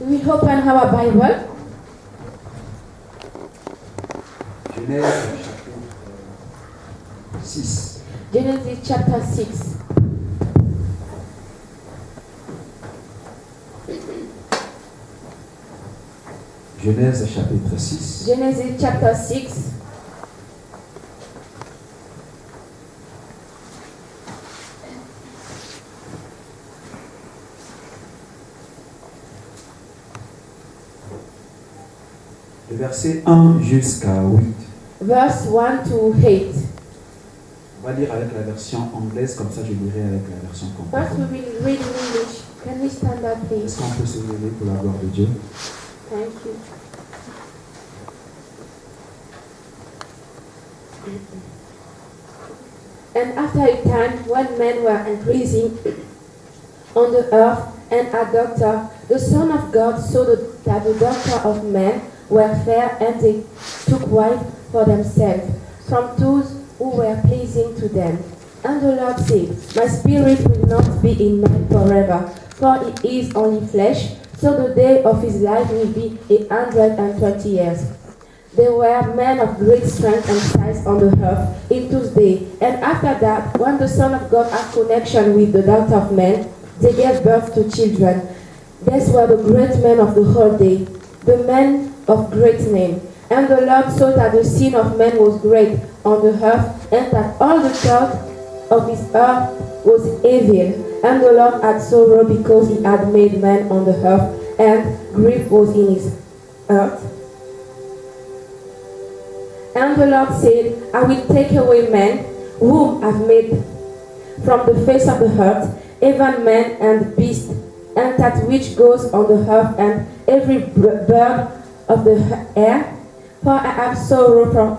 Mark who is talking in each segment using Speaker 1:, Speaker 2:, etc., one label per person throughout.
Speaker 1: We open our Bible.
Speaker 2: Genèse chapitre 6.
Speaker 1: Genesis chapter 6.
Speaker 2: Genèse chapitre 6.
Speaker 1: Genesis chapter 6.
Speaker 2: Le verset 1 jusqu'à 8.
Speaker 1: Verse 1 to 8.
Speaker 2: On va lire avec la version anglaise, comme ça je lirai avec la version
Speaker 1: First
Speaker 2: complète.
Speaker 1: we will read in English. Can we stand up, please?
Speaker 2: Est-ce qu'on peut se lever pour la gloire de Dieu?
Speaker 1: Thank you. And after a time, when men were increasing on the earth, and a doctor, the Son of God saw that the daughter of men were fair, and they took wife for themselves from those who were pleasing to them. And the Lord said, My spirit will not be in man forever, for he is only flesh, so the day of his life will be 120 years. They were men of great strength and size on the earth in those days. And after that, when the Son of God had connection with the daughter of men, they gave birth to children. These were the great men of the whole day, the men of great name. And the Lord saw that the sin of men was great on the earth, and that all the thought of his earth was evil. And the Lord had sorrow because he had made man on the earth, and grief was in his heart. And the Lord said, I will take away man, whom I have made from the face of the earth, even man and beast, and that which goes on the earth, and every bird of the air. For I have sorrow from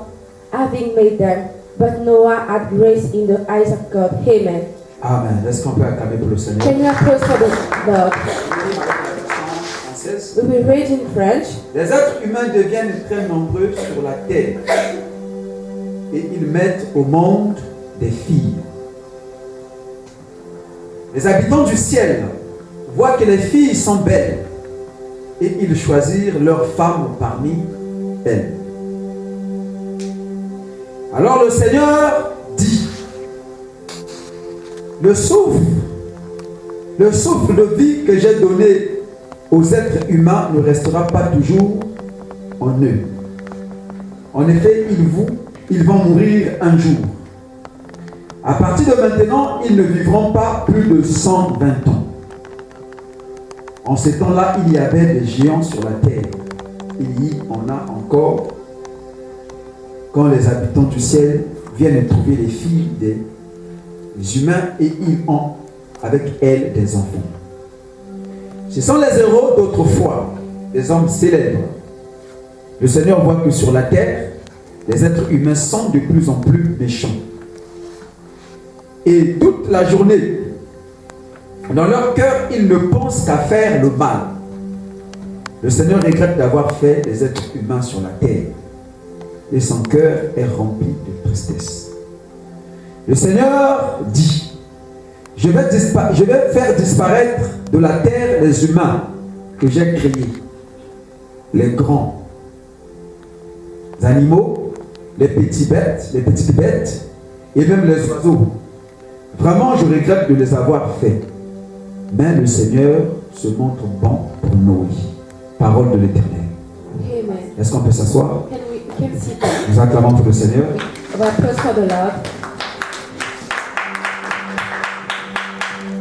Speaker 1: having made them. But Noah had grace in the eyes of God. Amen.
Speaker 2: Amen. Est-ce qu'on peut acclamer pour le Seigneur?
Speaker 1: Can you applause for the Lord?
Speaker 2: Française.
Speaker 1: We will read in French.
Speaker 2: Les êtres humains deviennent très nombreux sur la terre et ils mettent au monde des filles. Les habitants du ciel voient que les filles sont belles et ils choisirent leurs femmes parmi elles. Alors le Seigneur dit, le souffle de vie que j'ai donné aux êtres humains ne restera pas toujours en eux. En effet, ils vont mourir un jour. À partir de maintenant, ils ne vivront pas plus de 120 ans. En ces temps-là, il y avait des géants sur la terre. Il y en a encore quand les habitants du ciel viennent trouver les filles des humains et ils ont avec elles des enfants. Ce sont les héros d'autrefois, des hommes célèbres. Le Seigneur voit que sur la terre, les êtres humains sont de plus en plus méchants. Et toute la journée, dans leur cœur, ils ne pensent qu'à faire le mal. Le Seigneur regrette d'avoir fait les êtres humains sur la terre. Et son cœur est rempli de tristesse. Le Seigneur dit, je vais faire disparaître de la terre les humains que j'ai créés, les grands animaux, les petites bêtes et même les oiseaux. Vraiment, je regrette de les avoir faits. Mais le Seigneur se montre bon pour Noé. Parole de l'Éternel.
Speaker 1: Amen.
Speaker 2: Est-ce qu'on peut s'asseoir?
Speaker 1: Can sit down.
Speaker 2: Nous acclamons pour le Seigneur.
Speaker 1: We applause for the Lord.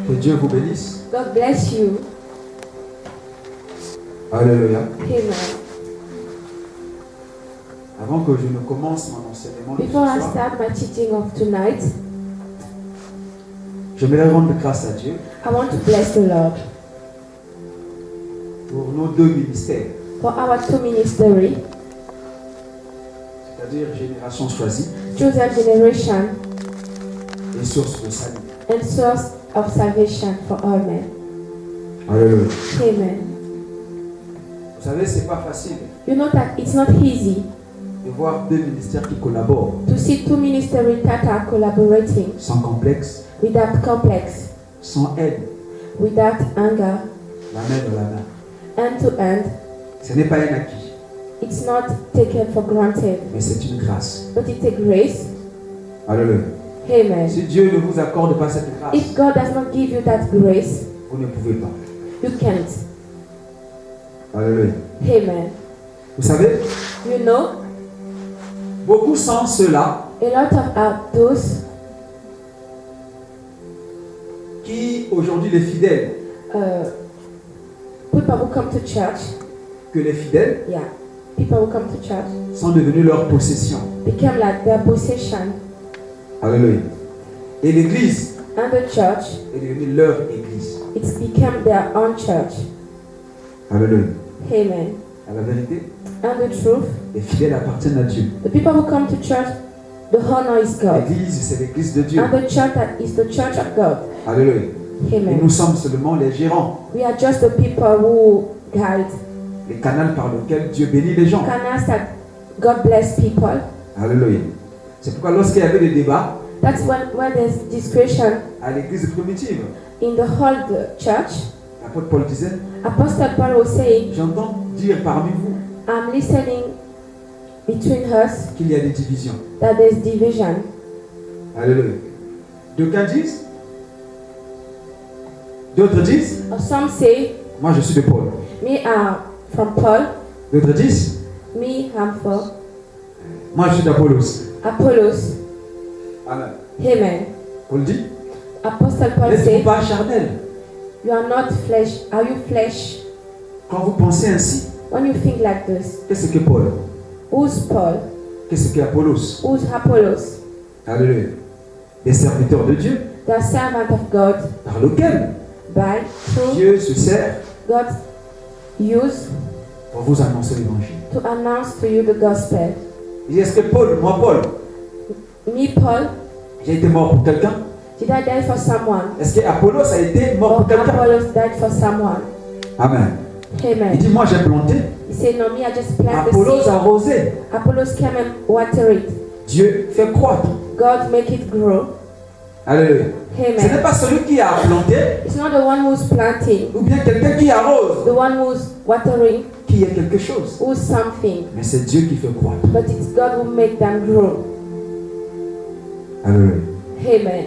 Speaker 2: Que Dieu vous bénisse.
Speaker 1: God bless you.
Speaker 2: Alléluia.
Speaker 1: Amen.
Speaker 2: Avant que je ne commence mon enseignement de ce
Speaker 1: Before I
Speaker 2: soir,
Speaker 1: start my teaching of tonight,
Speaker 2: j'aimerais rendre grâce à Dieu
Speaker 1: I want to bless the Lord
Speaker 2: pour nos deux ministères,
Speaker 1: for our two ministry,
Speaker 2: c'est-à-dire Génération Choisie
Speaker 1: chosen generation,
Speaker 2: et Source de Salut.
Speaker 1: and source of salvation for all men.
Speaker 2: Alléluia.
Speaker 1: Amen.
Speaker 2: Vous savez, c'est pas facile
Speaker 1: You know that it's not easy
Speaker 2: de voir deux ministères qui collaborent
Speaker 1: to see two ministries that are collaborating
Speaker 2: sans complexe,
Speaker 1: without complex,
Speaker 2: sans haine,
Speaker 1: without anger,
Speaker 2: la main dans la main.
Speaker 1: end to end.
Speaker 2: Ce n'est pas un acquis,
Speaker 1: It's not taken for granted,
Speaker 2: mais c'est une grâce.
Speaker 1: but it's a grace.
Speaker 2: Alléluia.
Speaker 1: Amen.
Speaker 2: Si Dieu ne vous accorde pas cette grâce,
Speaker 1: If God does not give you that grace,
Speaker 2: vous ne pouvez pas.
Speaker 1: you can't.
Speaker 2: Alléluia.
Speaker 1: Amen.
Speaker 2: Vous savez,
Speaker 1: You know,
Speaker 2: beaucoup sont ceux-là
Speaker 1: a lot of those
Speaker 2: qui, aujourd'hui, les fidèles,
Speaker 1: people who come to church,
Speaker 2: que les fidèles
Speaker 1: yeah, people who come to church
Speaker 2: sont devenus leur possession.
Speaker 1: become like their possession,
Speaker 2: Alléluia. Et l'église
Speaker 1: and the church,
Speaker 2: est devenue leur église.
Speaker 1: it's become their own church.
Speaker 2: Alléluia.
Speaker 1: Amen.
Speaker 2: À la vérité,
Speaker 1: And the truth,
Speaker 2: les fidèles appartiennent à Dieu.
Speaker 1: the people who come to church, the honor is God.
Speaker 2: L'église, c'est l'église de Dieu.
Speaker 1: And the church that is the church of God.
Speaker 2: Alléluia. Et
Speaker 1: Amen.
Speaker 2: nous sommes seulement les gérants,
Speaker 1: We are just the people who guide
Speaker 2: les canaux par lesquels Dieu bénit les gens.
Speaker 1: canals that God bless people.
Speaker 2: Alléluia. C'est pourquoi lorsqu'il y avait des débats
Speaker 1: That's when there's discretion
Speaker 2: à l'église primitive,
Speaker 1: in the whole the church.
Speaker 2: l'apôtre Paul disait,
Speaker 1: Apostle Paul was saying,
Speaker 2: j'entends dire parmi vous
Speaker 1: I'm listening between us
Speaker 2: qu'il y a des divisions.
Speaker 1: that there's division.
Speaker 2: Alléluia. D'aucuns disent, d'autres disent,
Speaker 1: Or some say,
Speaker 2: moi je suis de Paul.
Speaker 1: me are from Paul,
Speaker 2: D'autres disent,
Speaker 1: me am from
Speaker 2: moi je suis d'Apollos.
Speaker 1: Apollos.
Speaker 2: Amen.
Speaker 1: Amen.
Speaker 2: Paul dit,
Speaker 1: Apostle Paul
Speaker 2: n'êtes-vous
Speaker 1: said,
Speaker 2: pas charnel
Speaker 1: you are not flesh. Are you flesh?
Speaker 2: quand vous pensez ainsi?
Speaker 1: When you think like this,
Speaker 2: Qu'est-ce que Paul?
Speaker 1: who's Paul?
Speaker 2: Qu'est-ce que Apollos?
Speaker 1: Who's Apollos?
Speaker 2: Alléluia. Des serviteurs de Dieu
Speaker 1: The servant of God,
Speaker 2: par lequel
Speaker 1: by through
Speaker 2: Dieu se sert
Speaker 1: God use
Speaker 2: pour vous annoncer l'évangile.
Speaker 1: to announce to you the gospel.
Speaker 2: Il dit, est-ce que Paul, moi Paul,
Speaker 1: Me, Paul,
Speaker 2: j'ai été mort pour quelqu'un?
Speaker 1: did I die for someone?
Speaker 2: Est-ce que Apollos a été mort
Speaker 1: Or
Speaker 2: pour quelqu'un?
Speaker 1: Apollos died for someone?
Speaker 2: Amen. Il
Speaker 1: Amen.
Speaker 2: dit, moi j'ai planté,
Speaker 1: He said, no, me, I just planted the
Speaker 2: Apollos
Speaker 1: seed.
Speaker 2: a arrosé.
Speaker 1: Apollos came and water it.
Speaker 2: Dieu fait croître.
Speaker 1: God make it grow.
Speaker 2: Alléluia. Ce n'est
Speaker 1: Amen.
Speaker 2: pas celui qui a planté
Speaker 1: It's not the one who's planting,
Speaker 2: ou bien quelqu'un qui arrose
Speaker 1: the one who's watering,
Speaker 2: qui est quelque chose.
Speaker 1: who's something,
Speaker 2: Mais c'est Dieu qui fait croître.
Speaker 1: but it's God who make them grow.
Speaker 2: Alléluia.
Speaker 1: Amen.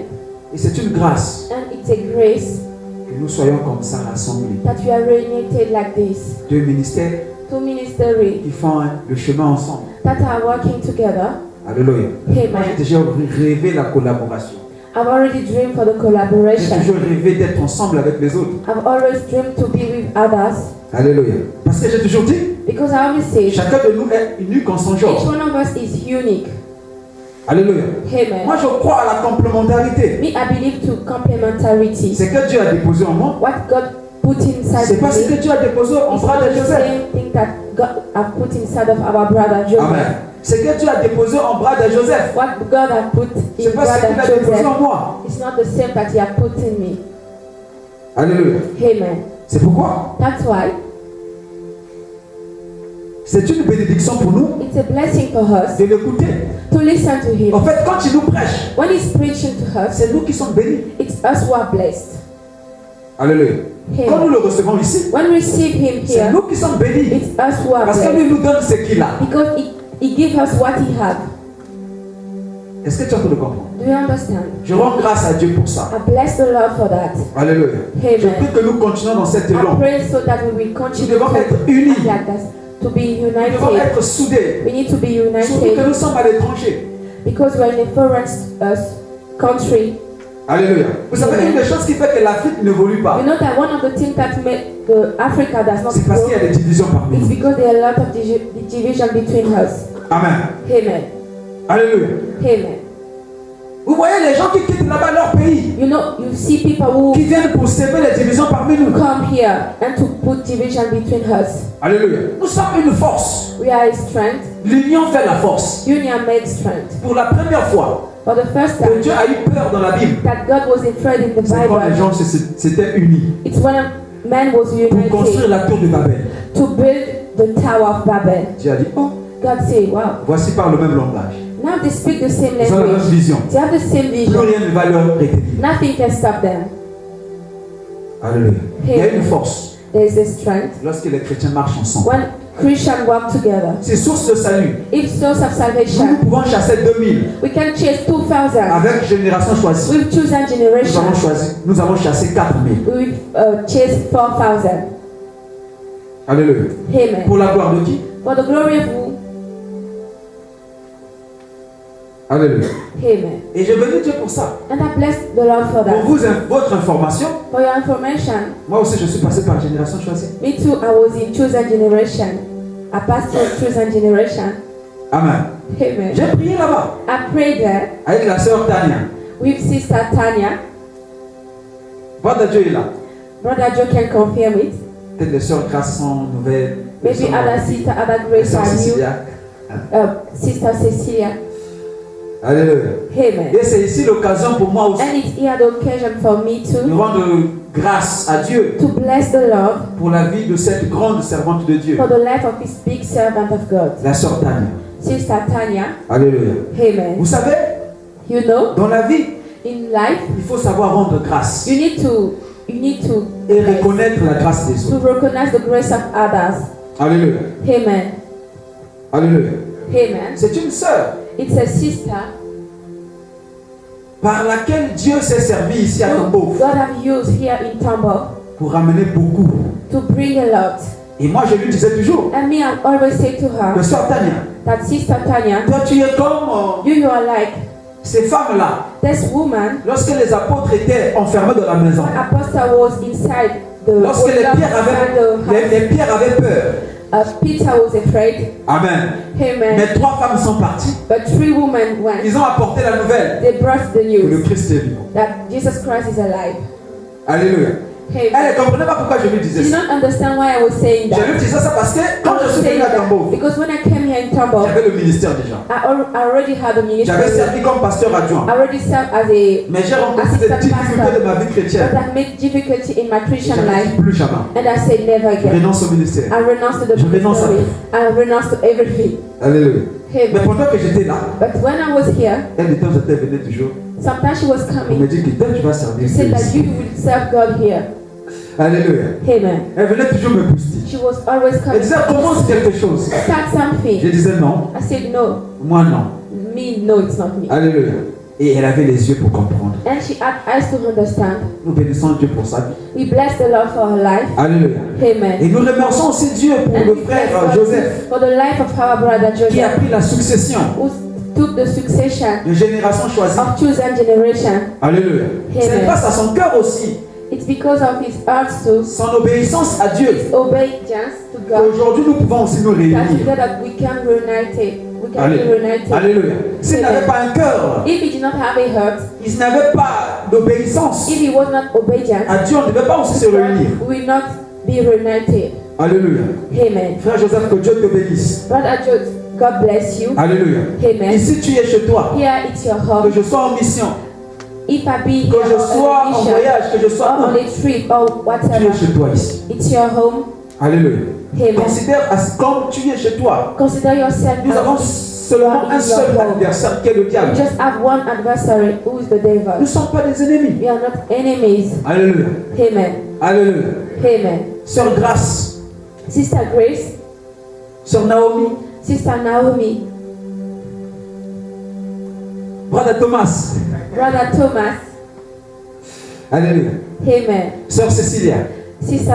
Speaker 2: Et c'est une grâce
Speaker 1: And it's a grace
Speaker 2: que nous soyons comme ça rassemblés.
Speaker 1: that we are reunited like this.
Speaker 2: Deux ministères
Speaker 1: Two ministries
Speaker 2: qui font le chemin ensemble.
Speaker 1: that are working together.
Speaker 2: Alléluia. Moi
Speaker 1: Amen.
Speaker 2: j'ai déjà rêvé la collaboration.
Speaker 1: I've already dreamed for the
Speaker 2: J'ai
Speaker 1: collaboration.
Speaker 2: toujours rêvé d'être ensemble avec les autres.
Speaker 1: I've always dreamed to be with others
Speaker 2: Alléluia. Parce que j'ai toujours dit,
Speaker 1: because I always say
Speaker 2: chacun de nous est unique en son
Speaker 1: each
Speaker 2: genre.
Speaker 1: one of us is unique.
Speaker 2: Alléluia.
Speaker 1: Amen.
Speaker 2: Moi je crois à la complémentarité.
Speaker 1: Me, I believe to complementarity.
Speaker 2: C'est que Dieu a déposé en moi.
Speaker 1: What God put inside
Speaker 2: C'est pas ce
Speaker 1: me
Speaker 2: que Dieu a déposé en
Speaker 1: is
Speaker 2: bras
Speaker 1: not
Speaker 2: de
Speaker 1: the
Speaker 2: Joseph.
Speaker 1: same thing that God have put inside of our brother Joseph.
Speaker 2: Amen. C'est que Dieu a déposé en bras de Joseph.
Speaker 1: What God has put in
Speaker 2: C'est pas ce qu'il
Speaker 1: brother
Speaker 2: a déposé
Speaker 1: Joseph
Speaker 2: en moi.
Speaker 1: is not the same that He has put in me.
Speaker 2: Alléluia.
Speaker 1: Amen.
Speaker 2: C'est pourquoi
Speaker 1: That's why
Speaker 2: c'est une bénédiction pour nous
Speaker 1: it's a blessing for us
Speaker 2: de l'écouter.
Speaker 1: to listen to Him.
Speaker 2: En fait, quand il nous prêche,
Speaker 1: When He's preaching to us,
Speaker 2: c'est nous qui sommes bénis.
Speaker 1: it's us who are blessed.
Speaker 2: Alléluia. Quand nous
Speaker 1: Amen.
Speaker 2: le recevons ici,
Speaker 1: When we receive Him
Speaker 2: c'est
Speaker 1: here,
Speaker 2: nous qui sommes bénis.
Speaker 1: it's us who are
Speaker 2: Parce que
Speaker 1: blessed
Speaker 2: lui nous donne ce qu'il a.
Speaker 1: because He gives us what He has.
Speaker 2: Est-ce que tu as pu le comprendre?
Speaker 1: Do you understand?
Speaker 2: Je rends grâce à Dieu pour ça.
Speaker 1: I bless the Lord for that.
Speaker 2: Alléluia. Je
Speaker 1: Amen.
Speaker 2: prie que nous continuons dans cet
Speaker 1: I
Speaker 2: élan.
Speaker 1: pray so that we will
Speaker 2: Nous
Speaker 1: continue
Speaker 2: devons
Speaker 1: to
Speaker 2: être
Speaker 1: act
Speaker 2: unis.
Speaker 1: like this, to be
Speaker 2: Nous devons
Speaker 1: united.
Speaker 2: être soudés.
Speaker 1: We need to be
Speaker 2: Surtout que
Speaker 1: united
Speaker 2: nous sommes à l'étranger.
Speaker 1: because we're in a foreign country.
Speaker 2: Alléluia. Vous savez, une des choses qui fait que l'Afrique n'évolue pas,
Speaker 1: You know that one of the things that make the Africa does not
Speaker 2: c'est parce qu'il y
Speaker 1: grow
Speaker 2: a des divisions parmi
Speaker 1: is
Speaker 2: nous.
Speaker 1: because there are a lot of division between us.
Speaker 2: Amen.
Speaker 1: Amen.
Speaker 2: Alléluia.
Speaker 1: Amen.
Speaker 2: Vous voyez les gens qui quittent là-bas leur pays,
Speaker 1: You know, you see people who
Speaker 2: qui viennent pour semer les divisions parmi nous.
Speaker 1: come here and to put division between us.
Speaker 2: Alléluia. Nous sommes une force.
Speaker 1: We are a strength.
Speaker 2: L'union fait la force.
Speaker 1: Union makes strength.
Speaker 2: Pour la première fois
Speaker 1: For the first
Speaker 2: que
Speaker 1: time
Speaker 2: Dieu a eu peur dans la Bible,
Speaker 1: that God was afraid in the
Speaker 2: c'est quand les
Speaker 1: Bible,
Speaker 2: gens s'étaient unis
Speaker 1: it's when a man was
Speaker 2: pour construire
Speaker 1: united
Speaker 2: la tour de Babel.
Speaker 1: to build the Tower of Babel.
Speaker 2: Dieu a dit, oh,
Speaker 1: God said, wow,
Speaker 2: voici par le même langage.
Speaker 1: now they speak the same
Speaker 2: Ils ont la même
Speaker 1: language.
Speaker 2: vision.
Speaker 1: They have the same
Speaker 2: Plus
Speaker 1: vision.
Speaker 2: rien ne va leur retenir.
Speaker 1: Nothing can stop them.
Speaker 2: Alléluia. Il y a une force.
Speaker 1: there is a strength
Speaker 2: lorsque les chrétiens marchent ensemble.
Speaker 1: when Christians work together.
Speaker 2: C'est source de salut.
Speaker 1: It's source of
Speaker 2: Nous
Speaker 1: salvation.
Speaker 2: pouvons chasser 2000
Speaker 1: We can chase 2,000
Speaker 2: avec Génération Choisie.
Speaker 1: with chosen generation.
Speaker 2: Nous avons chassé 4000.
Speaker 1: We will chase 4,000.
Speaker 2: Alléluia.
Speaker 1: Amen.
Speaker 2: Pour la gloire de qui?
Speaker 1: For the glory of who?
Speaker 2: Alléluia.
Speaker 1: Amen.
Speaker 2: Et je bénis Dieu pour ça.
Speaker 1: And I bless the Lord for
Speaker 2: Pour
Speaker 1: that.
Speaker 2: vous, votre information,
Speaker 1: For your information,
Speaker 2: moi aussi je suis passé par Génération Choisie.
Speaker 1: me too, I was in chosen generation. I passed through chosen generation.
Speaker 2: Amen.
Speaker 1: Amen.
Speaker 2: J'ai prié là-bas
Speaker 1: I prayed there
Speaker 2: avec la sœur Tania.
Speaker 1: with Sister Tanya.
Speaker 2: Brother Dieu est là.
Speaker 1: Brother Joe can confirm it.
Speaker 2: Peut-être les sœurs grâce sont nouvelles.
Speaker 1: Maybe other sister, other
Speaker 2: Les
Speaker 1: grace
Speaker 2: sœurs
Speaker 1: are new.
Speaker 2: Cécilia.
Speaker 1: Sister Cecilia.
Speaker 2: Alléluia.
Speaker 1: Amen.
Speaker 2: Et c'est ici l'occasion pour moi aussi
Speaker 1: And it's here the occasion for me
Speaker 2: de
Speaker 1: to
Speaker 2: rendre grâce à Dieu
Speaker 1: bless the Lord
Speaker 2: pour la vie de cette grande servante de Dieu,
Speaker 1: for the life of His big servant of God,
Speaker 2: la sœur Tania.
Speaker 1: Sister Tanya.
Speaker 2: Alléluia.
Speaker 1: Amen.
Speaker 2: Vous savez,
Speaker 1: You know,
Speaker 2: dans la vie,
Speaker 1: in life,
Speaker 2: il faut savoir rendre grâce
Speaker 1: you need to
Speaker 2: et reconnaître la grâce des autres.
Speaker 1: recognize the grace of others.
Speaker 2: Alléluia.
Speaker 1: Amen.
Speaker 2: Alléluia.
Speaker 1: Amen.
Speaker 2: C'est une sœur
Speaker 1: It's a sister
Speaker 2: par laquelle Dieu s'est servi ici à
Speaker 1: who
Speaker 2: Tombeau
Speaker 1: God have used here in Tambo
Speaker 2: pour ramener beaucoup.
Speaker 1: to bring a lot.
Speaker 2: Et moi, je lui disais toujours
Speaker 1: And me, I always say to
Speaker 2: que
Speaker 1: her
Speaker 2: sœur Tania,
Speaker 1: that Sister Tanya,
Speaker 2: toi tu es comme
Speaker 1: you are like
Speaker 2: ces femmes-là.
Speaker 1: this woman.
Speaker 2: Lorsque les apôtres étaient enfermés dans la maison,
Speaker 1: When Apostle was inside the
Speaker 2: lorsque les pierres avaient peur.
Speaker 1: Peter was afraid.
Speaker 2: Amen.
Speaker 1: Amen.
Speaker 2: Mais 3 femmes sont parties.
Speaker 1: But 3 women went.
Speaker 2: Ils ont apporté la nouvelle
Speaker 1: They brought the
Speaker 2: que le
Speaker 1: news
Speaker 2: Christ est vivant.
Speaker 1: that Jesus Christ is alive.
Speaker 2: Alléluia. Elle
Speaker 1: Amen.
Speaker 2: ne comprenait pas pourquoi je lui
Speaker 1: She
Speaker 2: disais
Speaker 1: did
Speaker 2: ça.
Speaker 1: not understand why I was saying
Speaker 2: Je
Speaker 1: that.
Speaker 2: lui disais ça parce que quand
Speaker 1: I
Speaker 2: je
Speaker 1: was
Speaker 2: suis
Speaker 1: saying
Speaker 2: venu à
Speaker 1: that
Speaker 2: Tambo,
Speaker 1: because when I came here in Tambo,
Speaker 2: j'avais le ministère déjà.
Speaker 1: I already had a
Speaker 2: J'avais
Speaker 1: ministry.
Speaker 2: servi comme pasteur adjoint.
Speaker 1: I already served as a
Speaker 2: Mais j'ai rencontré des difficultés de ma vie
Speaker 1: but
Speaker 2: chrétienne.
Speaker 1: I made difficulty in my
Speaker 2: Et
Speaker 1: Christian
Speaker 2: j'avais
Speaker 1: life,
Speaker 2: dit plus jamais.
Speaker 1: and I said never
Speaker 2: Je
Speaker 1: again.
Speaker 2: renonce au ministère.
Speaker 1: I renounced to the
Speaker 2: Je renonce à
Speaker 1: ministry. I renounced to everything.
Speaker 2: Alléluia. Mais
Speaker 1: Amen.
Speaker 2: pendant que j'étais là,
Speaker 1: But when I was here,
Speaker 2: elle de temps en temps venait toujours
Speaker 1: sometimes she was
Speaker 2: pour me
Speaker 1: coming
Speaker 2: dire que dès que tu vas servir
Speaker 1: to say
Speaker 2: Dieu
Speaker 1: that
Speaker 2: ici.
Speaker 1: you will serve God here.
Speaker 2: Alléluia.
Speaker 1: Amen.
Speaker 2: Elle venait toujours me booster.
Speaker 1: She was always
Speaker 2: Elle
Speaker 1: coming.
Speaker 2: disait commence quelque chose.
Speaker 1: Start
Speaker 2: Je
Speaker 1: something.
Speaker 2: disais non,
Speaker 1: I said no.
Speaker 2: moi non.
Speaker 1: Me, no, it's not me.
Speaker 2: Alléluia. Et elle avait les yeux pour comprendre.
Speaker 1: And she had eyes to understand.
Speaker 2: Nous bénissons Dieu pour sa vie.
Speaker 1: We bless the Lord for her life.
Speaker 2: Alléluia.
Speaker 1: Amen.
Speaker 2: Et nous remercions aussi Dieu pour
Speaker 1: And
Speaker 2: le
Speaker 1: we
Speaker 2: frère
Speaker 1: bless God
Speaker 2: Joseph
Speaker 1: for the life of our brother
Speaker 2: qui a
Speaker 1: Joseph,
Speaker 2: pris la succession
Speaker 1: who took the succession
Speaker 2: de génération choisie.
Speaker 1: of chosen generation.
Speaker 2: Alléluia. C'est
Speaker 1: Amen.
Speaker 2: grâce à son cœur aussi,
Speaker 1: It's because of his heart to
Speaker 2: son obéissance à Dieu,
Speaker 1: obedience to God
Speaker 2: qu'aujourd'hui nous pouvons aussi nous
Speaker 1: that
Speaker 2: réunir.
Speaker 1: together we can reunite it. We can be reunited.
Speaker 2: Alléluia. S'il n'avait pas un cœur,
Speaker 1: If he did not have a heart,
Speaker 2: il n'avait pas d'obéissance
Speaker 1: if he was not obedient,
Speaker 2: à Dieu, on ne devait pas aussi se réunir.
Speaker 1: we will not be reunited.
Speaker 2: Alléluia.
Speaker 1: Amen.
Speaker 2: Frère Joseph, que Dieu te bénisse.
Speaker 1: Brother George, God bless you.
Speaker 2: Alléluia.
Speaker 1: Amen.
Speaker 2: Ici tu es chez toi,
Speaker 1: Here it's your
Speaker 2: que
Speaker 1: home.
Speaker 2: je sois en mission,
Speaker 1: If I be
Speaker 2: que
Speaker 1: here
Speaker 2: je
Speaker 1: on
Speaker 2: sois
Speaker 1: a
Speaker 2: en
Speaker 1: mission
Speaker 2: voyage, que je sois
Speaker 1: or on
Speaker 2: où,
Speaker 1: a trip or
Speaker 2: tu
Speaker 1: whatever,
Speaker 2: es chez toi ici.
Speaker 1: it's your home.
Speaker 2: Alléluia.
Speaker 1: Amen.
Speaker 2: Considère comme tu es chez toi.
Speaker 1: Consider yourself
Speaker 2: Nous avons
Speaker 1: as
Speaker 2: seulement un seul adversaire qui est le
Speaker 1: you
Speaker 2: diable.
Speaker 1: just have one adversary who is the
Speaker 2: Nous ne
Speaker 1: devil.
Speaker 2: sommes pas des ennemis.
Speaker 1: We are not enemies.
Speaker 2: Alléluia.
Speaker 1: Amen.
Speaker 2: Alléluia.
Speaker 1: Amen.
Speaker 2: Sœur Grâce,
Speaker 1: Sister Grace,
Speaker 2: Sœur Naomi,
Speaker 1: Sister Naomi,
Speaker 2: Brother Thomas.
Speaker 1: Brother Thomas.
Speaker 2: Alléluia.
Speaker 1: Amen.
Speaker 2: Sœur Cécilia.
Speaker 1: Sister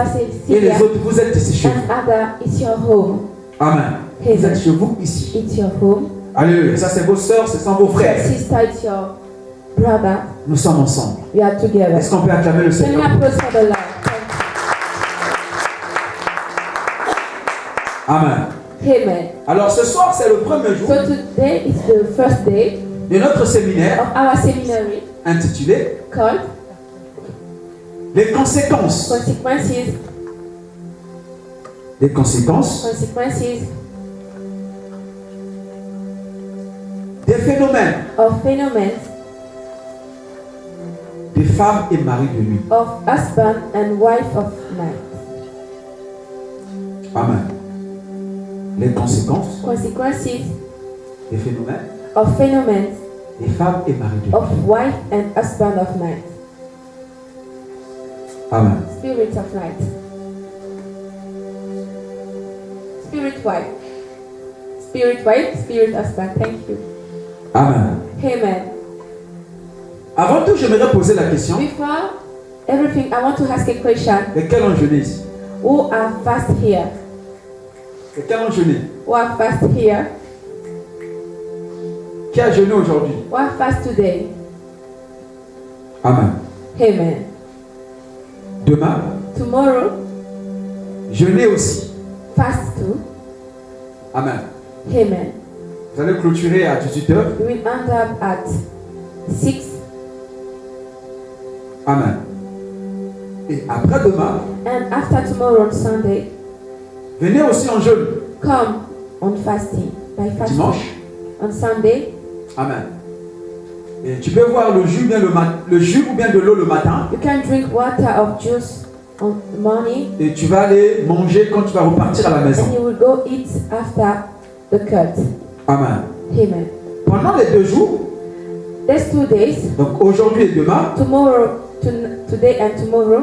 Speaker 2: Et les
Speaker 1: Cecilia
Speaker 2: autres, vous êtes ici chez vous.
Speaker 1: and other, it's your home.
Speaker 2: Amen. Vous êtes chez vous ici.
Speaker 1: It's your home.
Speaker 2: Alléluia. Ça, c'est vos sœurs, ce sont vos frères.
Speaker 1: Sister, it's your brother.
Speaker 2: Nous sommes ensemble.
Speaker 1: We are together.
Speaker 2: Est-ce qu'on peut acclamer le
Speaker 1: Can we
Speaker 2: Seigneur?
Speaker 1: applause for the Lord?
Speaker 2: Amen.
Speaker 1: Amen.
Speaker 2: Alors ce soir, c'est le premier jour
Speaker 1: So today is the first day
Speaker 2: de notre séminaire
Speaker 1: of our seminary
Speaker 2: intitulé
Speaker 1: called
Speaker 2: Les conséquences.
Speaker 1: Consequences,
Speaker 2: Les conséquences
Speaker 1: Consequences
Speaker 2: des phénomènes
Speaker 1: of Phenomena
Speaker 2: des femmes et maris de nuit.
Speaker 1: of Husband and Wife of Night.
Speaker 2: Amen. Les conséquences
Speaker 1: Consequences
Speaker 2: des phénomènes
Speaker 1: of Phenomena
Speaker 2: des femmes et maris de nuit.
Speaker 1: of Wife and Husband of Night.
Speaker 2: Amen.
Speaker 1: Spirit of Night. spirit wife. Spirit wife, spirit husband. Thank you.
Speaker 2: Amen.
Speaker 1: Amen.
Speaker 2: Avant tout, j'aimerais poser la question.
Speaker 1: Before everything, I want to ask a question.
Speaker 2: Lesquels ont jeûné ici?
Speaker 1: Who are fast here?
Speaker 2: Lesquels ont jeûné?
Speaker 1: Who are fast here?
Speaker 2: Qui a jeûné aujourd'hui?
Speaker 1: Who are fast today?
Speaker 2: Amen.
Speaker 1: Amen.
Speaker 2: Demain,
Speaker 1: Tomorrow,
Speaker 2: jeûnez aussi.
Speaker 1: fast too.
Speaker 2: Amen.
Speaker 1: Amen.
Speaker 2: Vous allez clôturer à 18h.
Speaker 1: We will end up at 6.
Speaker 2: Amen. Et après-demain,
Speaker 1: And after tomorrow on Sunday,
Speaker 2: venez aussi en jeûne.
Speaker 1: come on fasting. By fasting.
Speaker 2: Dimanche.
Speaker 1: On Sunday,
Speaker 2: Amen. Et tu peux boire le jus, le jus ou bien de l'eau le matin.
Speaker 1: you can drink water of juice on morning,
Speaker 2: Et tu vas aller manger quand tu vas repartir à la maison.
Speaker 1: and you will go eat after the cut.
Speaker 2: Amen.
Speaker 1: Amen.
Speaker 2: Pendant les 2 jours,
Speaker 1: There's 2 days,
Speaker 2: donc aujourd'hui et demain,
Speaker 1: today and tomorrow,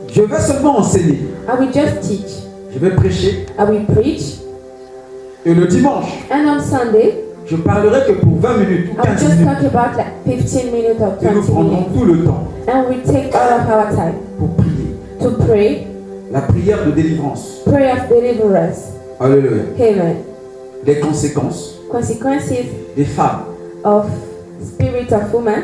Speaker 2: je vais seulement enseigner.
Speaker 1: I will just teach.
Speaker 2: Je vais prêcher.
Speaker 1: I will preach.
Speaker 2: Et le dimanche,
Speaker 1: And on Sunday,
Speaker 2: je parlerai que pour 20 minutes ou
Speaker 1: I will
Speaker 2: 15
Speaker 1: just
Speaker 2: minutes.
Speaker 1: talk about like 15 minutes or
Speaker 2: Et nous
Speaker 1: 20
Speaker 2: prendrons
Speaker 1: minutes.
Speaker 2: tout le temps
Speaker 1: And we take all of our time
Speaker 2: pour prier.
Speaker 1: to pray,
Speaker 2: La prière de délivrance.
Speaker 1: prayer of deliverance.
Speaker 2: Alléluia.
Speaker 1: Amen.
Speaker 2: Les conséquences
Speaker 1: Consequences
Speaker 2: des femmes.
Speaker 1: of spirit of woman,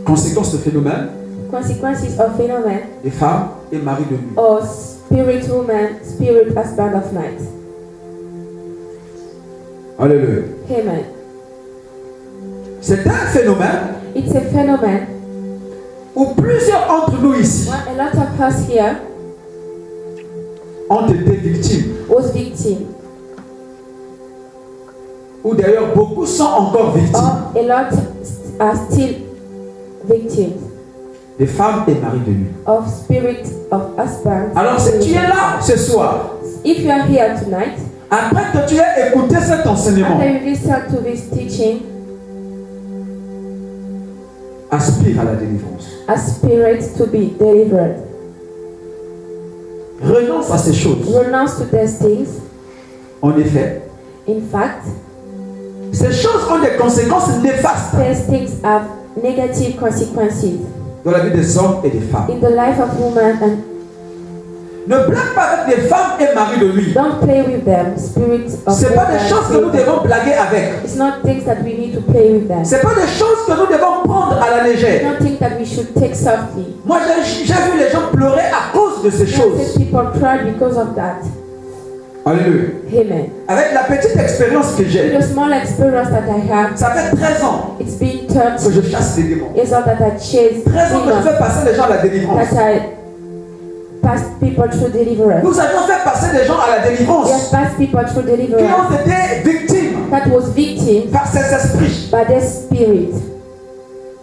Speaker 2: Conséquences de phénomène
Speaker 1: consequences of phenomenon,
Speaker 2: des femmes et maris de nuit.
Speaker 1: or spirit woman, spirit husband of night.
Speaker 2: Alléluia.
Speaker 1: Amen.
Speaker 2: C'est un phénomène
Speaker 1: It's a phenomenon
Speaker 2: où plusieurs d'entre nous ici
Speaker 1: where a lot of us here
Speaker 2: ont été victimes.
Speaker 1: was victim,
Speaker 2: Ou d'ailleurs beaucoup sont encore victimes.
Speaker 1: or a lot are still victims
Speaker 2: Des femmes et maris de nuit.
Speaker 1: of spirit of husband.
Speaker 2: Alors si tu es là ce soir,
Speaker 1: If you are here tonight,
Speaker 2: après que tu aies écouté cet enseignement,
Speaker 1: after you listen to this teaching,
Speaker 2: aspire à la délivrance.
Speaker 1: aspire to be delivered.
Speaker 2: Renonce à ces choses.
Speaker 1: Renounce to these things.
Speaker 2: En effet,
Speaker 1: In fact,
Speaker 2: ces choses ont des conséquences néfastes
Speaker 1: these things have negative consequences
Speaker 2: dans la vie des hommes et des femmes.
Speaker 1: in the life of woman, and
Speaker 2: Ne blague pas avec des femmes et maris de nuit.
Speaker 1: don't play with them. Spirits of
Speaker 2: Ce n'est pas des
Speaker 1: woman,
Speaker 2: choses que nous devons blaguer avec.
Speaker 1: it's not things that we need to play with them.
Speaker 2: Ce n'est pas des choses que nous devons prendre à la
Speaker 1: I
Speaker 2: légère.
Speaker 1: don't think that we should take softly.
Speaker 2: Moi, j'ai vu les gens pleurer à cause de ces
Speaker 1: Some
Speaker 2: choses.
Speaker 1: people cry because of that.
Speaker 2: Alléluia.
Speaker 1: Amen.
Speaker 2: Avec la petite expérience que
Speaker 1: With
Speaker 2: j'ai,
Speaker 1: the small experience that I have,
Speaker 2: ça fait 13 ans
Speaker 1: it's been
Speaker 2: que
Speaker 1: 30
Speaker 2: je chasse les démons.
Speaker 1: years old that I chased
Speaker 2: 13 ans que je
Speaker 1: demons,
Speaker 2: fais passer les gens à la délivrance.
Speaker 1: that I passed people through deliverance.
Speaker 2: Nous avions fait passer des gens à la
Speaker 1: We have
Speaker 2: délivrance
Speaker 1: passed people through
Speaker 2: qui
Speaker 1: deliverance
Speaker 2: ont été victimes
Speaker 1: that was victim
Speaker 2: par ces esprits.
Speaker 1: by their spirit.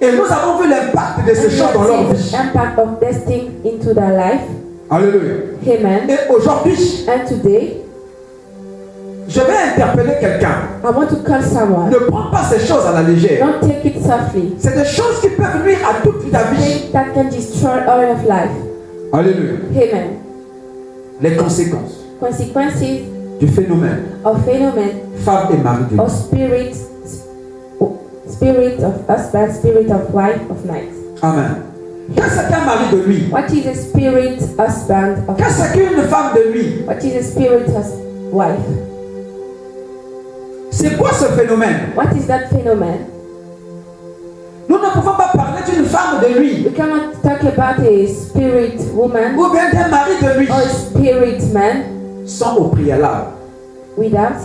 Speaker 2: Et nous avons vu l'impact de ces
Speaker 1: And we
Speaker 2: choses dans leur
Speaker 1: have
Speaker 2: vie.
Speaker 1: seen the impact of this thing into their life.
Speaker 2: Alléluia.
Speaker 1: Amen.
Speaker 2: Et aujourd'hui,
Speaker 1: And today,
Speaker 2: je vais interpeller quelqu'un.
Speaker 1: I want to call someone.
Speaker 2: Ne prends pas ces choses à la légère.
Speaker 1: Don't take it softly.
Speaker 2: C'est des choses qui peuvent nuire à toute ta vie.
Speaker 1: Things that can destroy all of life.
Speaker 2: Alléluia.
Speaker 1: Amen.
Speaker 2: Les conséquences
Speaker 1: Consequences
Speaker 2: du phénomène
Speaker 1: of phenomenon
Speaker 2: femme et mari de
Speaker 1: or
Speaker 2: nuit.
Speaker 1: spirit of husband, spirit of wife of night.
Speaker 2: Amen. Qu'est-ce qu'un mari de nuit?
Speaker 1: What is a spirit husband of
Speaker 2: Qu'est-ce qu'une femme de nuit?
Speaker 1: What is a spirit wife?
Speaker 2: C'est quoi ce phénomène?
Speaker 1: What is that phenomenon?
Speaker 2: Nous ne pouvons pas parler d'une femme de nuit
Speaker 1: We cannot talk about a spirit woman
Speaker 2: ou bien d'un mari de nuit
Speaker 1: or a spirit man
Speaker 2: sans au préalable
Speaker 1: without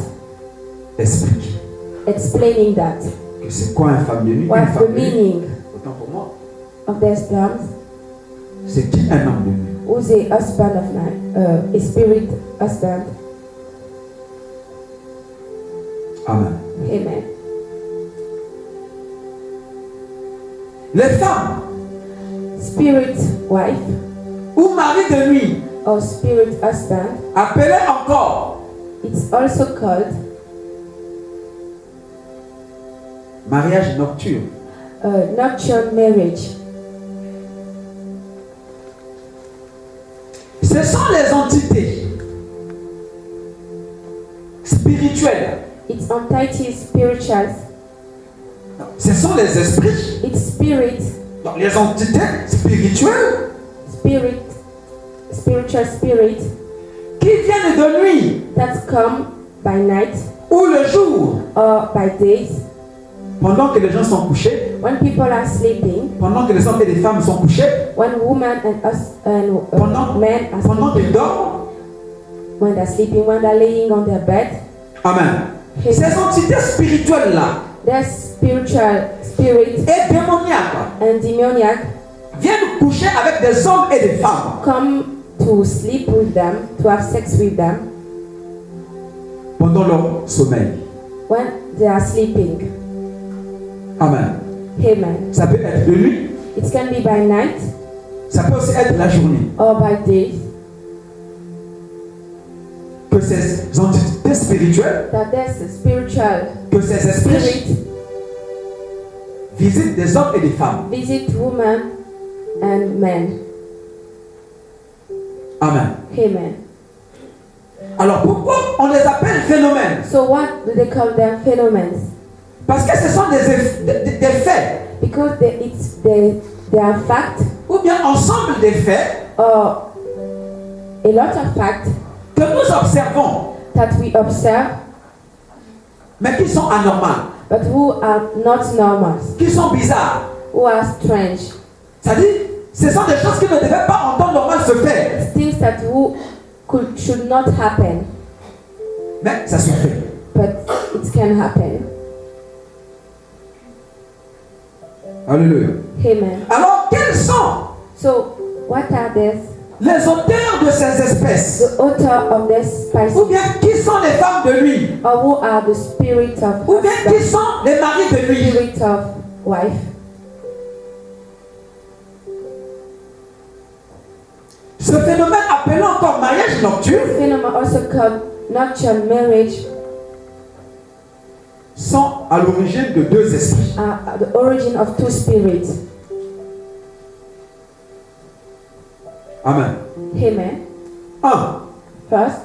Speaker 2: expliquer
Speaker 1: explaining that.
Speaker 2: que c'est quoi une femme de nuit? Une
Speaker 1: What's the
Speaker 2: femme de nuit.
Speaker 1: meaning
Speaker 2: Autant pour moi,
Speaker 1: of these terms?
Speaker 2: c'est qui un homme de nuit?
Speaker 1: Who's a husband of night? A spirit husband.
Speaker 2: Amen.
Speaker 1: Amen.
Speaker 2: Les femmes
Speaker 1: Spirit wife
Speaker 2: ou mari de nuit,
Speaker 1: or spirit husband.
Speaker 2: appelé encore
Speaker 1: It's also called
Speaker 2: mariage nocturne.
Speaker 1: nocturnal marriage.
Speaker 2: Ce sont les entités spirituelles.
Speaker 1: It's entities spiritual.
Speaker 2: Ce sont les esprits.
Speaker 1: It's spirit,
Speaker 2: Donc, les entités spirituelles
Speaker 1: spiritual spirit
Speaker 2: qui viennent de nuit
Speaker 1: that come by night
Speaker 2: ou le jour,
Speaker 1: or by days
Speaker 2: pendant que les gens sont couchés,
Speaker 1: when people are sleeping,
Speaker 2: pendant que les hommes et les femmes sont couchés,
Speaker 1: when women and
Speaker 2: pendant,
Speaker 1: men are
Speaker 2: pendant qu'ils
Speaker 1: sleeping,
Speaker 2: dorment.
Speaker 1: when they're sleeping, when they're laying on their bed.
Speaker 2: Amen. Ces entités spirituelles-là
Speaker 1: Their spiritual spirit
Speaker 2: et démoniaques
Speaker 1: and demoniac
Speaker 2: viennent coucher avec des hommes et des femmes
Speaker 1: come to sleep with them, to have sex with them
Speaker 2: pendant leur sommeil.
Speaker 1: when they are sleeping.
Speaker 2: Amen.
Speaker 1: Amen.
Speaker 2: Ça peut être de nuit,
Speaker 1: It can be by night
Speaker 2: ça peut aussi être la journée.
Speaker 1: or by day.
Speaker 2: Que ces entités spirituelles,
Speaker 1: That there's a spiritual
Speaker 2: que ces esprits
Speaker 1: spirit
Speaker 2: visitent des hommes et des femmes.
Speaker 1: visit women and men.
Speaker 2: Amen.
Speaker 1: Amen.
Speaker 2: Alors pourquoi on les appelle phénomènes?
Speaker 1: So what do they call them? Phenomena.
Speaker 2: Parce que ce sont des faits,
Speaker 1: Because they are fact
Speaker 2: ou bien ensemble des faits
Speaker 1: or a lot of fact
Speaker 2: que nous observons,
Speaker 1: that we observe
Speaker 2: mais qui sont anormales,
Speaker 1: but who are not normal,
Speaker 2: qui sont bizarres.
Speaker 1: who are strange.
Speaker 2: C'est-à-dire, ce sont des choses qui ne devaient pas en temps normal se faire,
Speaker 1: Things that should not happen,
Speaker 2: mais ça se fait.
Speaker 1: but it can happen.
Speaker 2: Alléluia.
Speaker 1: Amen.
Speaker 2: Alors, quels sont
Speaker 1: So what are these?
Speaker 2: les auteurs de ces espèces?
Speaker 1: The author of this
Speaker 2: Ou
Speaker 1: spice,
Speaker 2: bien qui sont les femmes de nuit?
Speaker 1: or who are the spirit of
Speaker 2: Ou bien qui
Speaker 1: husband,
Speaker 2: sont les maris de nuit?
Speaker 1: spirit of wife?
Speaker 2: Ce phénomène appelé encore mariage nocturne
Speaker 1: Phenomena also called nocturnal marriage
Speaker 2: sont à l'origine de deux esprits.
Speaker 1: are the origin of two spirits.
Speaker 2: Amen.
Speaker 1: Amen.
Speaker 2: Un,
Speaker 1: First,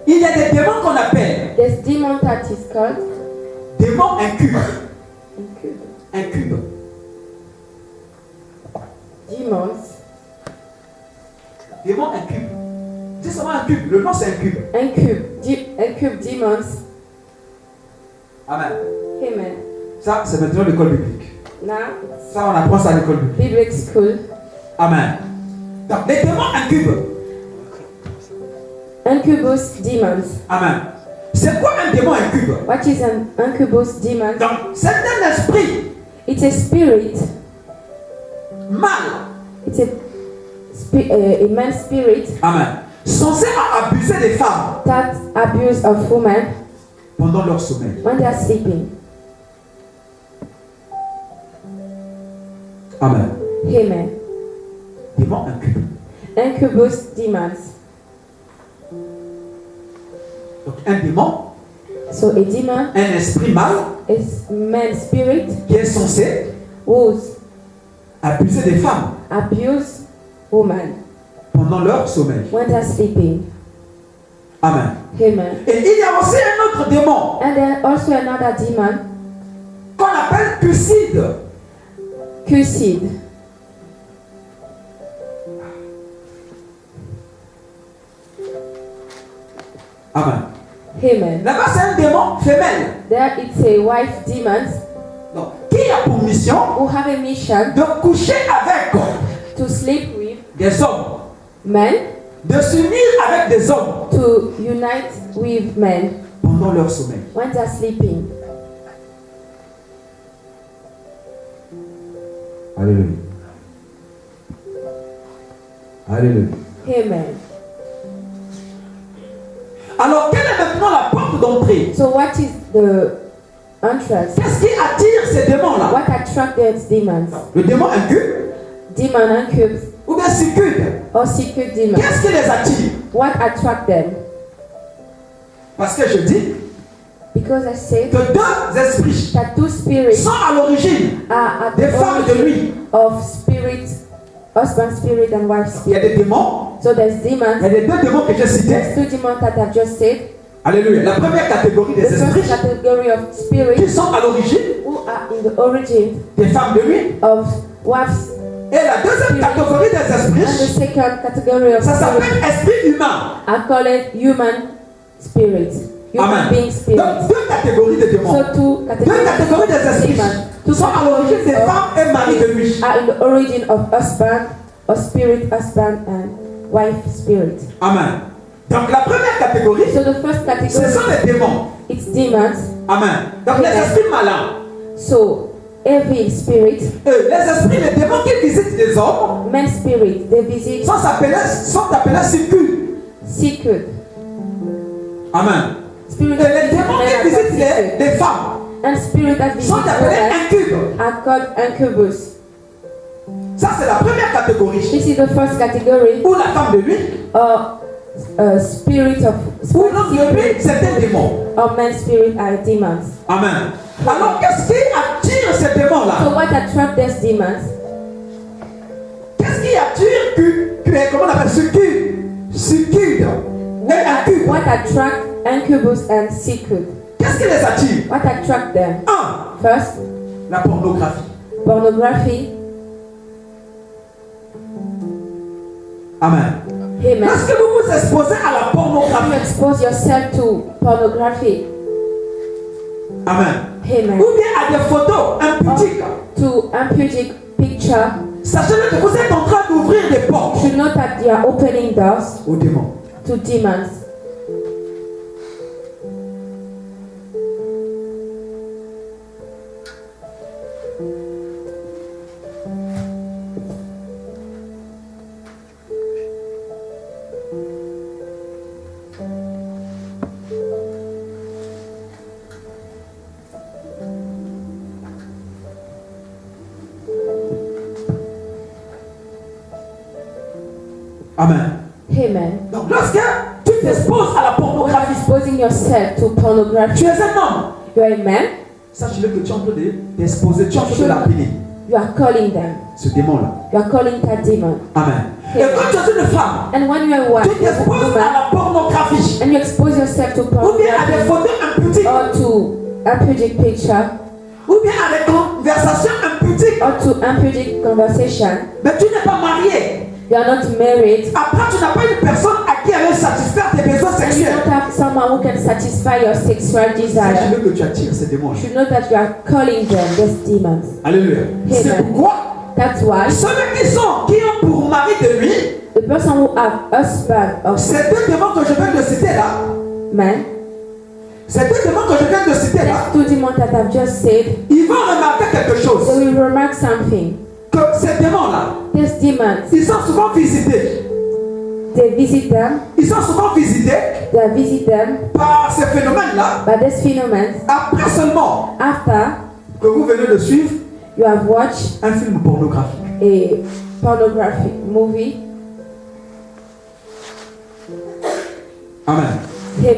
Speaker 2: il y a des démons qu'on appelle
Speaker 1: this demon that is called
Speaker 2: démons incubes.
Speaker 1: incube.
Speaker 2: Incubes.
Speaker 1: Demons.
Speaker 2: Démons incubes. Dis seulement incube. Le nom c'est incube.
Speaker 1: Incube demons.
Speaker 2: Amen.
Speaker 1: Amen.
Speaker 2: Ça, c'est maintenant l'école biblique.
Speaker 1: Now,
Speaker 2: Ça, on apprend ça à l'école biblique.
Speaker 1: biblical school.
Speaker 2: Amen. Donc, les démons incubes.
Speaker 1: Incubus demons.
Speaker 2: Amen. C'est quoi un démon incube?
Speaker 1: What is an incubus demon?
Speaker 2: Donc, c'est un esprit
Speaker 1: It's a spirit.
Speaker 2: mal.
Speaker 1: It's a man's spirit
Speaker 2: Amen. Censé abuser des femmes
Speaker 1: that abuse of women
Speaker 2: pendant leur sommeil.
Speaker 1: when they are sleeping.
Speaker 2: Amen.
Speaker 1: Amen.
Speaker 2: Démon incube.
Speaker 1: Incubus demons.
Speaker 2: Donc, un démon,
Speaker 1: So a demon
Speaker 2: un esprit mal
Speaker 1: is man's spirit
Speaker 2: qui est censé
Speaker 1: who's
Speaker 2: abuser des femmes
Speaker 1: abuse women
Speaker 2: pendant leur sommeil.
Speaker 1: when they're sleeping.
Speaker 2: Amen.
Speaker 1: Amen.
Speaker 2: Et il y a aussi un autre démon
Speaker 1: And then also another demon,
Speaker 2: qu'on appelle Cuside.
Speaker 1: Cuside.
Speaker 2: Amen.
Speaker 1: Amen.
Speaker 2: Là-bas, c'est un démon femelle.
Speaker 1: There it's a wife demon
Speaker 2: Donc, qui a pour mission
Speaker 1: who have a mission
Speaker 2: de coucher avec
Speaker 1: to sleep with
Speaker 2: des hommes,
Speaker 1: men,
Speaker 2: de s'unir avec des hommes
Speaker 1: to unite with men
Speaker 2: pendant leur sommeil.
Speaker 1: when they're sleeping.
Speaker 2: Alléluia. Alléluia.
Speaker 1: Amen.
Speaker 2: Alors, quelle est maintenant la porte d'entrée?
Speaker 1: So what is the entrance?
Speaker 2: Qu'est-ce qui attire ces démons-là?
Speaker 1: What attracts these demons?
Speaker 2: Le démon incube
Speaker 1: Demon incubes
Speaker 2: ou bien succube?
Speaker 1: or secret demons?
Speaker 2: Qu'est-ce qui les attire?
Speaker 1: What attracts them?
Speaker 2: Parce que je dis
Speaker 1: Because I say
Speaker 2: que deux esprits
Speaker 1: that two spirits
Speaker 2: sont à l'origine
Speaker 1: are at
Speaker 2: des
Speaker 1: the
Speaker 2: femmes de
Speaker 1: origin
Speaker 2: nuit.
Speaker 1: of spirits husband spirit and wife
Speaker 2: Il y a
Speaker 1: spirit.
Speaker 2: des démons.
Speaker 1: So there's
Speaker 2: Il y a
Speaker 1: demons.
Speaker 2: les deux démons que j'ai cités.
Speaker 1: There's two demons that I've just said.
Speaker 2: Alléluia. La première catégorie des
Speaker 1: The first
Speaker 2: esprits
Speaker 1: category of
Speaker 2: qui
Speaker 1: spirits
Speaker 2: sont à l'origine
Speaker 1: who are in the origin
Speaker 2: des femmes de nuit.
Speaker 1: of wives,
Speaker 2: Et la deuxième catégorie des
Speaker 1: and the
Speaker 2: esprits,
Speaker 1: second category of
Speaker 2: ça
Speaker 1: spirits
Speaker 2: s'appelle esprit humain.
Speaker 1: are called human spirits, human
Speaker 2: Amen.
Speaker 1: being spirits.
Speaker 2: Donc deux catégories de démons.
Speaker 1: So two
Speaker 2: Deux catégories des esprits
Speaker 1: demons. Two
Speaker 2: sont à l'origine des
Speaker 1: categories
Speaker 2: femmes et maris de nuit.
Speaker 1: are in the origin of husband, or spirit husband and wife spirit.
Speaker 2: Amen. Donc la première catégorie,
Speaker 1: So the first
Speaker 2: ce sont
Speaker 1: category,
Speaker 2: les démons.
Speaker 1: it's demons.
Speaker 2: Amen. Donc les esprits malins.
Speaker 1: So evil spirit,
Speaker 2: Les esprits, les démons qui visitent les hommes
Speaker 1: men spirit, they visit
Speaker 2: sont appelés circuits.
Speaker 1: secret.
Speaker 2: Amen.
Speaker 1: Spirit
Speaker 2: Et les démons
Speaker 1: men
Speaker 2: qui
Speaker 1: are
Speaker 2: visitent
Speaker 1: called secret.
Speaker 2: les femmes
Speaker 1: And spirit that visit
Speaker 2: sont appelés
Speaker 1: women
Speaker 2: incubes.
Speaker 1: are called incubus.
Speaker 2: Ça c'est la première catégorie.
Speaker 1: This is the first category,
Speaker 2: Ou la femme de nuit,
Speaker 1: or spirit of
Speaker 2: ou l'homme de nuit, c'est un démon.
Speaker 1: or men spirit are demons.
Speaker 2: Amen. Alors qu'est-ce qui attire ces démons-là?
Speaker 1: So what attract these demons?
Speaker 2: Qu'est-ce qui attire comment on appelle circuit et incube?
Speaker 1: What attract incubus and secret?
Speaker 2: Qu'est-ce qui les attire?
Speaker 1: What attract them?
Speaker 2: Un,
Speaker 1: First,
Speaker 2: la pornographie.
Speaker 1: pornography.
Speaker 2: Amen.
Speaker 1: Amen.
Speaker 2: Lorsque vous vous exposez à la
Speaker 1: You
Speaker 2: pornographie,
Speaker 1: expose yourself to pornography.
Speaker 2: amen,
Speaker 1: Amen.
Speaker 2: ou bien à des photos impudiques,
Speaker 1: To impudic picture.
Speaker 2: sachez que vous êtes en train d'ouvrir des portes
Speaker 1: You should know that you are opening doors
Speaker 2: aux démons.
Speaker 1: to demons.
Speaker 2: Amen.
Speaker 1: Amen.
Speaker 2: Donc lorsque tu t'exposes à la
Speaker 1: When you're
Speaker 2: pornographie,
Speaker 1: exposing yourself to
Speaker 2: tu
Speaker 1: pornography,
Speaker 2: es un homme.
Speaker 1: you're a man.
Speaker 2: Sache-le que tu es en train de t'exposer, tu es en train de l'appeler,
Speaker 1: You are calling them.
Speaker 2: ce démon-là.
Speaker 1: You are calling that demon.
Speaker 2: Amen. Et quand tu es une femme,
Speaker 1: And when you're a wife,
Speaker 2: tu t'exposes à
Speaker 1: woman,
Speaker 2: la pornographie,
Speaker 1: and you expose yourself to
Speaker 2: ou bien à des
Speaker 1: pornography
Speaker 2: photos impudiques,
Speaker 1: or to impudic picture
Speaker 2: ou bien à des conversations impudiques,
Speaker 1: or to impudic conversation,
Speaker 2: mais tu n'es pas marié.
Speaker 1: you are not married,
Speaker 2: Après, tu n'as pas une personne à qui aller satisfaire tes besoins
Speaker 1: and you
Speaker 2: sexuels.
Speaker 1: don't have someone who can satisfy your sexual desire.
Speaker 2: Sache-le que tu attires ces démons.
Speaker 1: You should know that you are calling them these demons.
Speaker 2: Alléluia. C'est
Speaker 1: Amen.
Speaker 2: pourquoi
Speaker 1: That's why
Speaker 2: ceux qui ont pour mari de nuit,
Speaker 1: the person who have husband or
Speaker 2: ces deux démons que je viens de citer là,
Speaker 1: man,
Speaker 2: ces deux démons que je viens de citer là,
Speaker 1: these two demons that I've just said,
Speaker 2: ils vont remarquer quelque
Speaker 1: they
Speaker 2: chose.
Speaker 1: will remark something.
Speaker 2: Que ces démons là,
Speaker 1: These demons,
Speaker 2: ils sont souvent visités.
Speaker 1: they visit them,
Speaker 2: Ils sont souvent visités
Speaker 1: they visit them
Speaker 2: par ces phénomènes là.
Speaker 1: by this phenomenon.
Speaker 2: Après seulement
Speaker 1: After
Speaker 2: que vous venez de suivre
Speaker 1: you have watched
Speaker 2: un film pornographique.
Speaker 1: a pornographic movie.
Speaker 2: Amen.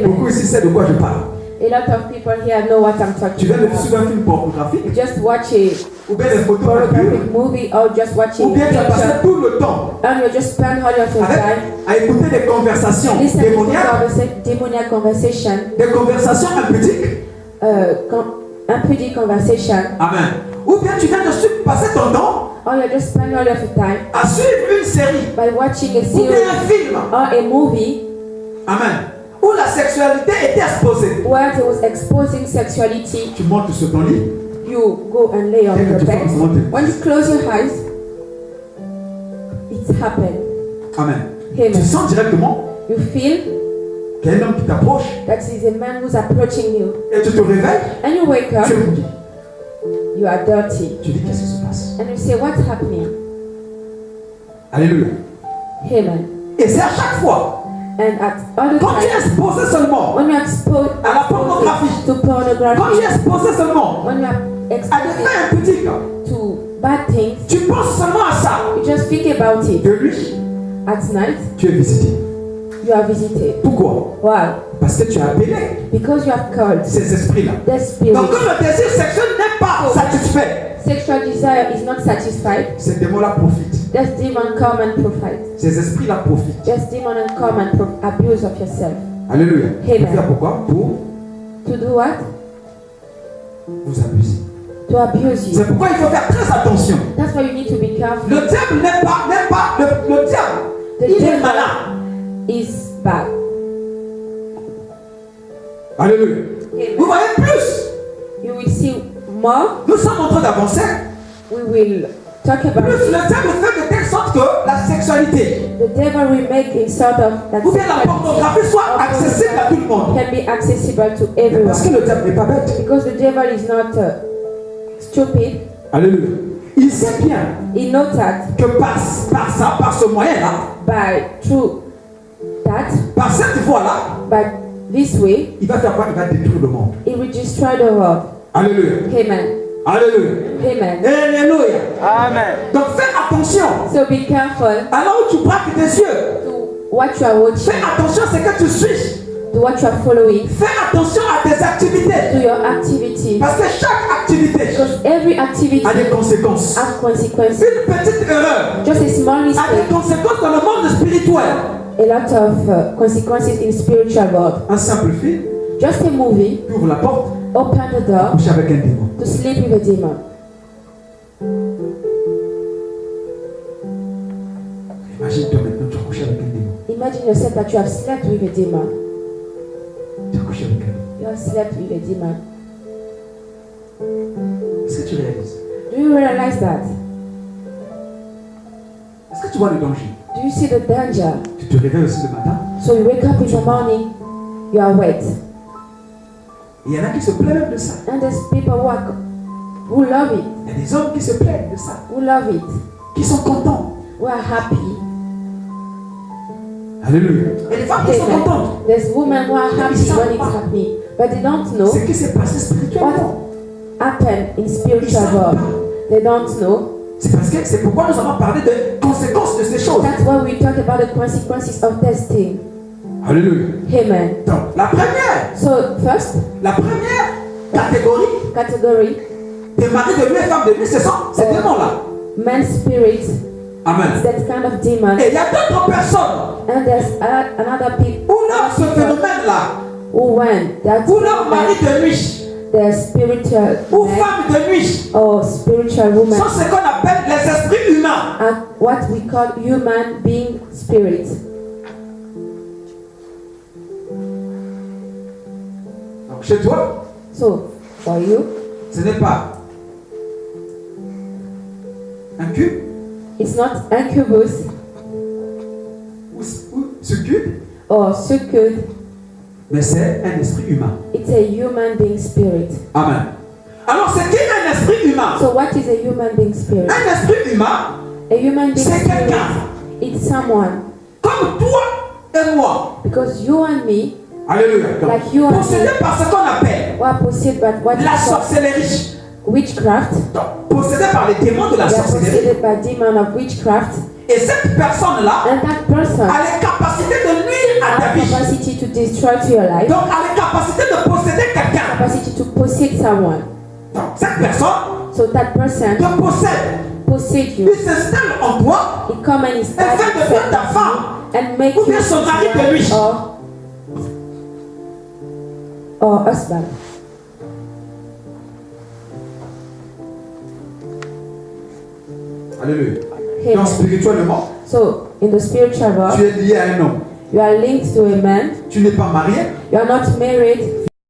Speaker 2: Beaucoup
Speaker 1: Amen.
Speaker 2: ici savent de quoi je parle.
Speaker 1: A lot of people here know what I'm
Speaker 2: Tu
Speaker 1: talking
Speaker 2: viens de
Speaker 1: about.
Speaker 2: suivre un film pornographique,
Speaker 1: You just watch a
Speaker 2: ou bien des photos impudiques,
Speaker 1: pornographic movie or just watching
Speaker 2: ou
Speaker 1: a
Speaker 2: bien tu as passé
Speaker 1: picture,
Speaker 2: tout le temps
Speaker 1: and you just spend all of your time
Speaker 2: à écouter des conversations
Speaker 1: listening to
Speaker 2: démoniaques,
Speaker 1: demoniac conversation,
Speaker 2: des conversations impudiques.
Speaker 1: impudic conversation,
Speaker 2: Amen. Ou bien tu viens de passer ton temps
Speaker 1: or you just spend all of your time
Speaker 2: à suivre une série
Speaker 1: by watching a
Speaker 2: ou bien
Speaker 1: series
Speaker 2: un film.
Speaker 1: or a movie
Speaker 2: Amen. Où la sexualité était exposée.
Speaker 1: where they was exposing sexuality.
Speaker 2: Tu montes sur ton lit.
Speaker 1: You go and lay on
Speaker 2: Dès que
Speaker 1: your
Speaker 2: tu
Speaker 1: bed.
Speaker 2: fermes ton lit.
Speaker 1: When you close your eyes, it's happened.
Speaker 2: Amen. Tu
Speaker 1: Amen.
Speaker 2: sens directement
Speaker 1: You feel
Speaker 2: qu'il y a un homme qui t'approche
Speaker 1: that is a man who's approaching you,
Speaker 2: et tu te réveilles.
Speaker 1: and you wake
Speaker 2: Tu
Speaker 1: up,
Speaker 2: es mouillé.
Speaker 1: you are dirty,
Speaker 2: Tu dis qu'est-ce qui se passe.
Speaker 1: and you say, "What's happening?"
Speaker 2: Alléluia.
Speaker 1: Amen.
Speaker 2: Et c'est à chaque fois.
Speaker 1: And at all the
Speaker 2: Quand tu es
Speaker 1: time,
Speaker 2: exposé seulement
Speaker 1: when you are exposed
Speaker 2: à la pornographie,
Speaker 1: to
Speaker 2: quand tu
Speaker 1: pornography,
Speaker 2: es exposé seulement
Speaker 1: when you are
Speaker 2: à des
Speaker 1: exposed
Speaker 2: faits impudiques,
Speaker 1: to bad things,
Speaker 2: tu penses seulement à ça.
Speaker 1: you just think about it.
Speaker 2: De lui,
Speaker 1: At night,
Speaker 2: tu es visité.
Speaker 1: you are visited.
Speaker 2: Pourquoi?
Speaker 1: Why?
Speaker 2: Parce que tu as appelé
Speaker 1: Because you have called
Speaker 2: ces esprits-là.
Speaker 1: the spirit.
Speaker 2: Donc quand le désir sexuel n'est pas satisfait,
Speaker 1: Sexual desire is not satisfied.
Speaker 2: ces démons-là profitent.
Speaker 1: This demon come and profit.
Speaker 2: Ces esprits-là profitent.
Speaker 1: This demon and come and abuse of yourself.
Speaker 2: Alléluia.
Speaker 1: Amen.
Speaker 2: Pour faire pourquoi? Pour
Speaker 1: To do what?
Speaker 2: vous abuser.
Speaker 1: To abuse you.
Speaker 2: C'est pourquoi il faut faire très attention.
Speaker 1: That's why you need to be careful.
Speaker 2: Le diable n'est pas le diable.
Speaker 1: The
Speaker 2: Il est
Speaker 1: devil
Speaker 2: malin.
Speaker 1: is bad.
Speaker 2: Alléluia.
Speaker 1: Amen.
Speaker 2: Vous voyez plus.
Speaker 1: You will see more.
Speaker 2: Nous sommes en train d'avancer.
Speaker 1: We will talk
Speaker 2: Plus
Speaker 1: about
Speaker 2: le diable fait de telle sorte que la sexualité
Speaker 1: the devil will make in sort of that
Speaker 2: ou bien la pornographie soit accessible à tout le monde.
Speaker 1: can be accessible to
Speaker 2: Parce que
Speaker 1: everyone.
Speaker 2: le diable n'est pas bête.
Speaker 1: Because the devil is not stupid.
Speaker 2: Alléluia. Il sait bien
Speaker 1: He knows that
Speaker 2: que par ce moyen-là,
Speaker 1: through that,
Speaker 2: par cette voie-là,
Speaker 1: by this way,
Speaker 2: il va faire quoi? Il va détruire le monde.
Speaker 1: he will destroy the world.
Speaker 2: Alléluia.
Speaker 1: Amen.
Speaker 2: Alléluia.
Speaker 1: Amen.
Speaker 2: Alléluia.
Speaker 3: Amen.
Speaker 2: Donc fais attention.
Speaker 1: So be careful
Speaker 2: Alors où tu braques tes yeux,
Speaker 1: to what you are watching,
Speaker 2: fais attention à ce que tu suis.
Speaker 1: to what you are following,
Speaker 2: Fais attention à tes activités.
Speaker 1: to your activity.
Speaker 2: Parce que chaque activité
Speaker 1: Because every activity
Speaker 2: a des conséquences.
Speaker 1: has consequences.
Speaker 2: Une petite erreur
Speaker 1: Just a small
Speaker 2: a des
Speaker 1: mistake,
Speaker 2: conséquences dans le monde spirituel.
Speaker 1: a lot of consequences in spiritual world.
Speaker 2: Un simple film,
Speaker 1: Just a movie,
Speaker 2: tu ouvres la porte,
Speaker 1: open the door
Speaker 2: coucher avec un démon.
Speaker 1: to sleep with a demon.
Speaker 2: Imagine-toi maintenant, tu as couché avec un démon.
Speaker 1: Imagine yourself that you have slept with a demon.
Speaker 2: Tu as couché avec un démon.
Speaker 1: You have slept with a demon.
Speaker 2: Est-ce que tu réalises?
Speaker 1: Do you realize that?
Speaker 2: Est-ce que tu vois le danger?
Speaker 1: Do you see the danger?
Speaker 2: Tu te réveilles aussi le matin.
Speaker 1: So you wake up in the morning, you are wet.
Speaker 2: Il y en a qui se plaignent de ça.
Speaker 1: And there's people who love it,
Speaker 2: Il y a des hommes qui se plaignent de ça.
Speaker 1: who love it,
Speaker 2: Qui sont contents.
Speaker 1: who are happy.
Speaker 2: Alléluia. Et les femmes qui sont contentes.
Speaker 1: There's women who are happy when it's happening, but they don't know
Speaker 2: Ce qui s'est passé spirituellement.
Speaker 1: what happened in spiritual world. They don't know.
Speaker 2: C'est pourquoi nous allons parler des conséquences de ces choses.
Speaker 1: That's why we talk about the consequences of testing.
Speaker 2: Alléluia.
Speaker 1: Amen.
Speaker 2: Donc, la première
Speaker 1: Category,
Speaker 2: des maris de lui et femmes de lui, ce sont ces démons-là.
Speaker 1: man's spirit,
Speaker 2: Amen.
Speaker 1: that kind of demon.
Speaker 2: Et il y a d'autres personnes
Speaker 1: And there's another people
Speaker 2: où là, ce phénomène-là,
Speaker 1: who when that
Speaker 2: où leur mari de nuit,
Speaker 1: their spiritual
Speaker 2: ou
Speaker 1: men
Speaker 2: femme de nuit,
Speaker 1: or spiritual women
Speaker 2: sont ce qu'on appelle les esprits humains.
Speaker 1: are what we call human being spirits.
Speaker 2: Donc, chez toi,
Speaker 1: So for you,
Speaker 2: ce n'est pas un cube
Speaker 1: it's not incubus
Speaker 2: ou succube,
Speaker 1: or succubus.
Speaker 2: mais c'est un esprit humain.
Speaker 1: It's a human being spirit.
Speaker 2: Amen. Alors, c'est qui un esprit humain?
Speaker 1: So what is a human being spirit?
Speaker 2: Un esprit humain,
Speaker 1: A human being
Speaker 2: c'est
Speaker 1: spirit,
Speaker 2: quelqu'un
Speaker 1: it's someone.
Speaker 2: comme toi et moi.
Speaker 1: Because you and me
Speaker 2: Alléluia. Donc,
Speaker 1: Like you and
Speaker 2: possédé
Speaker 1: me.
Speaker 2: par ce qu'on appelle
Speaker 1: were possessed by what we
Speaker 2: la
Speaker 1: call
Speaker 2: sorcellerie.
Speaker 1: witchcraft.
Speaker 2: Donc, possédé par les démons de la
Speaker 1: They are
Speaker 2: sorcellerie.
Speaker 1: possessed by demon of witchcraft.
Speaker 2: Et cette personne-là
Speaker 1: And that person
Speaker 2: a les capacités de nuire à ta
Speaker 1: has
Speaker 2: vie.
Speaker 1: capacity to destroy to your life,
Speaker 2: Donc, a les capacités de posséder quelqu'un.
Speaker 1: capacity to possess someone.
Speaker 2: Donc, cette personne
Speaker 1: So that person
Speaker 2: te possède.
Speaker 1: possess you.
Speaker 2: Il s'installe en toi.
Speaker 1: He come and he
Speaker 2: Et
Speaker 1: starts
Speaker 2: fait de toi ta femme.
Speaker 1: and make
Speaker 2: Ou
Speaker 1: you
Speaker 2: bien son mari de lui.
Speaker 1: or husband.
Speaker 2: Alléluia.
Speaker 1: Amen.
Speaker 2: Donc, spirituellement,
Speaker 1: So in the spiritual
Speaker 2: tu
Speaker 1: world,
Speaker 2: es lié à un homme.
Speaker 1: you are linked to a man.
Speaker 2: Tu n'es pas marié.
Speaker 1: You are not married.